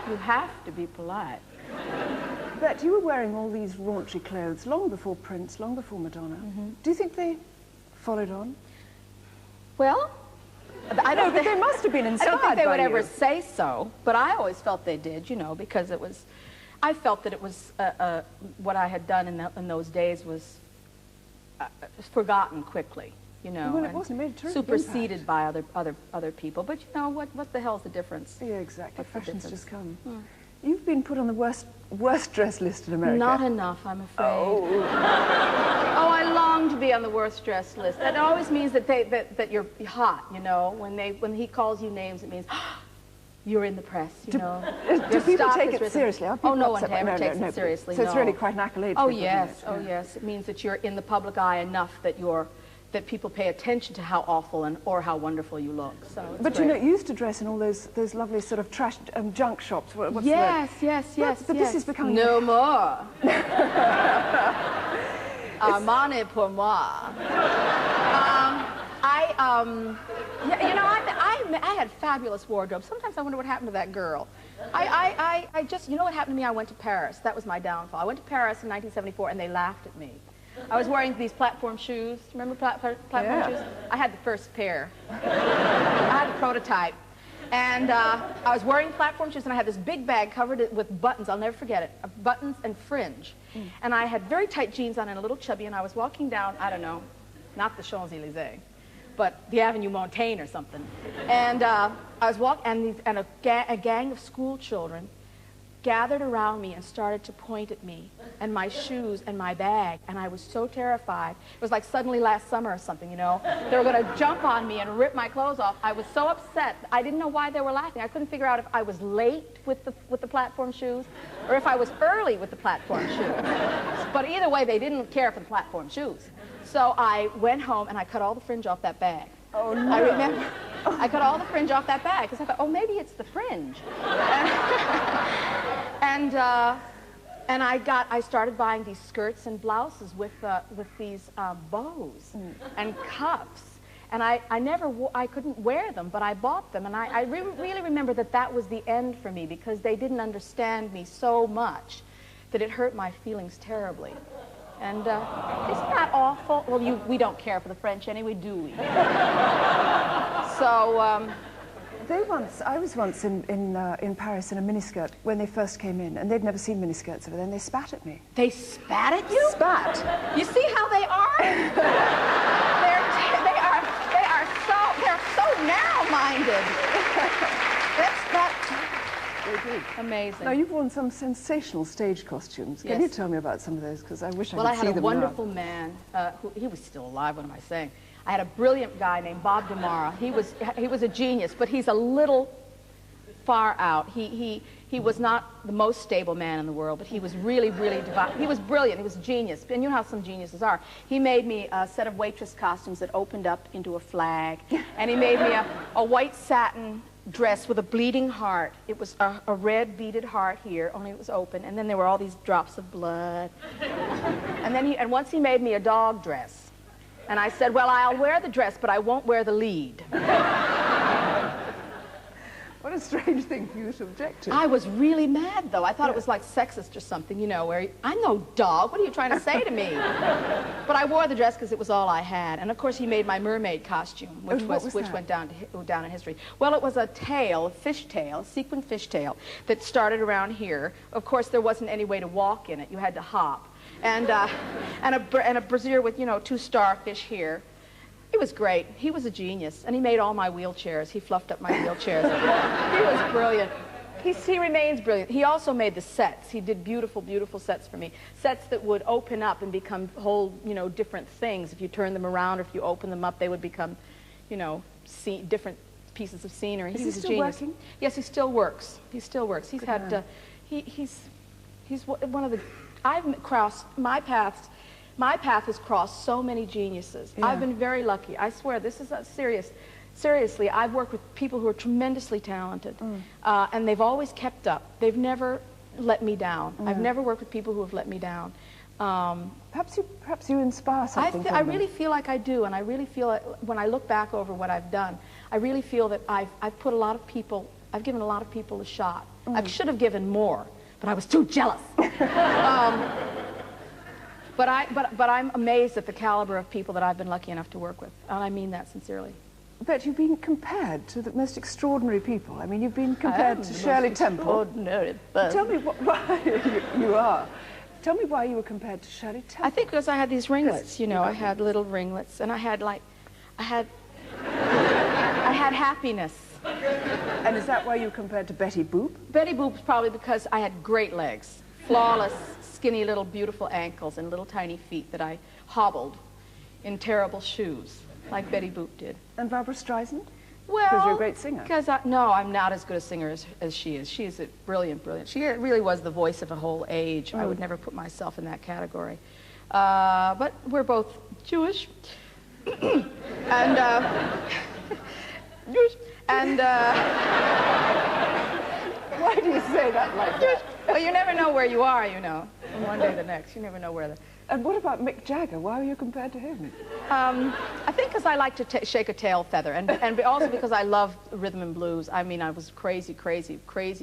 You have to be polite. But you were wearing all these raunchy clothes long before Prince, long before Madonna. Do you think they followed on? Well, I don't but they must have been inspired. I don't think they would you. ever say so, but I always felt they did, you know, because it was, I felt that it was, what I had done in those days was forgotten quickly, you know. Well, it wasn't made a superseded by other people. But you know, what the hell's the difference? Yeah, exactly. Fashion's just come. Hmm. You've been put on the worst dress list in America. Not enough, I'm afraid. Oh. Oh, I long to be on the worst dressed list. That always means that that you're hot, you know. When he calls you names, it means you're in the press, you know. Do people take it seriously? Oh, no one ever takes it seriously. So it's really quite an accolade. Oh yes, oh yes. It means that you're in the public eye enough that people pay attention to how awful or how wonderful you look. So it's but great. you know, you used to dress in all those lovely sort of trash junk shops. What's yes, the yes, yes. But this is becoming no more. Armani pour moi. Yeah, you know, I had fabulous wardrobe. Sometimes I wonder what happened to that girl. I just, you know what happened to me? I went to Paris. That was my downfall. I went to Paris in 1974, and they laughed at me. I was wearing these platform shoes. Remember platform shoes? I had the first pair. I had the prototype. And I was wearing platform shoes, and I had this big bag covered with buttons. I'll never forget it. Buttons and fringe. And I had very tight jeans on and a little chubby, and I was walking down, I don't know, not the Champs-Élysées, but the Avenue Montaigne or something. And I was walking, and a gang of school children gathered around me and started to point at me and my shoes and my bag, and I was so terrified. It was like suddenly last summer or something, you know. They were going to jump on me and rip my clothes off. I was so upset. I didn't know why they were laughing. I couldn't figure out if I was late with the platform shoes or if I was early with the platform shoes. But either way, they didn't care for the platform shoes. So I went home and I cut all the fringe off that bag. Oh, no. I remember I cut all the fringe off that bag because I thought, oh, maybe it's the fringe. And I started buying these skirts and blouses with these bows and cuffs. And I couldn't wear them, but I bought them. And I really remember that was the end for me because they didn't understand me so much that it hurt my feelings terribly. And isn't that awful? Well, we don't care for the French anyway, do we? So, I was once in Paris in a miniskirt when they first came in, and they'd never seen miniskirts over there, and they spat at me. They spat at you? Spat. You see how they are? they're so narrow-minded. That's amazing. Now, you've worn some sensational stage costumes. Yes. Can you tell me about some of those? Because I wish I could see them. Well, I had a wonderful man. He was still alive, what am I saying? I had a brilliant guy named Bob DeMara. He was a genius, but he's a little far out. He was not the most stable man in the world, but he was really, really divine. He was brilliant. He was a genius. And you know how some geniuses are. He made me a set of waitress costumes that opened up into a flag. And he made me a white satin dress with a bleeding heart. It was a red beaded heart here, only it was open. And then there were all these drops of blood. And once he made me a dog dress. And I said, well, I'll wear the dress, but I won't wear the lead. What a strange thing for you to object to. I was really mad, though. I thought it was like sexist or something, you know, where I'm no dog. What are you trying to say to me? But I wore the dress because it was all I had. And, of course, he made my mermaid costume, which went down in history. Well, it was a tail, a fish tail, a sequined fish tail that started around here. Of course, there wasn't any way to walk in it. You had to hop. And a brassiere with, you know, 2 starfish here. It was great. He was a genius, and he made all my wheelchairs. He fluffed up my wheelchairs. He was brilliant. He remains brilliant. He also made the sets. He did beautiful, beautiful sets for me. Sets that would open up and become whole, you know, different things. If you turn them around or if you open them up, they would become, you know, different pieces of scenery. Is he still genius. working? Yes, he still works. He still works. He's had, he's one of the, I've crossed my paths. My path has crossed so many geniuses. Yeah. I've been very lucky. I swear, this is serious. Seriously, I've worked with people who are tremendously talented, and they've always kept up. They've never let me down. I've never worked with people who have let me down. Perhaps you inspire something. I really feel like I do, and I really feel like when I look back over what I've done, I really feel that I've put a lot of people I've given a lot of people a shot. I should have given more, but I was too jealous. But I'm amazed at the caliber of people that I've been lucky enough to work with, and I mean that sincerely. But you've been compared to the most extraordinary people. I mean, you've been compared to Shirley Temple. Tell me why you are. Tell me why you were compared to Shirley Temple. I think because I had these ringlets, you know, I had little ringlets, and I had happiness. And is that why you were compared to Betty Boop? Betty Boop's probably because I had great legs, flawless, skinny little beautiful ankles and little tiny feet that I hobbled in terrible shoes, like Betty Boop did. And Barbara Streisand? Well, because you're a great singer. No, I'm not as good a singer as she is. She is a brilliant. She really was the voice of a whole age. I would never put myself in that category. But we're both Jewish. And, Jewish. And, why do you say that like that? Well, you never know where you are, you know, from one day to the next. You never know where the... And what about Mick Jagger? Why were you compared to him? I think because I like to shake a tail feather, and also because I love rhythm and blues. I mean, I was crazy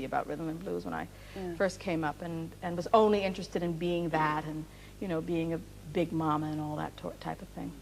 about rhythm and blues when I first came up, and was only interested in being that, and, you know, being a big mama and all that type of thing.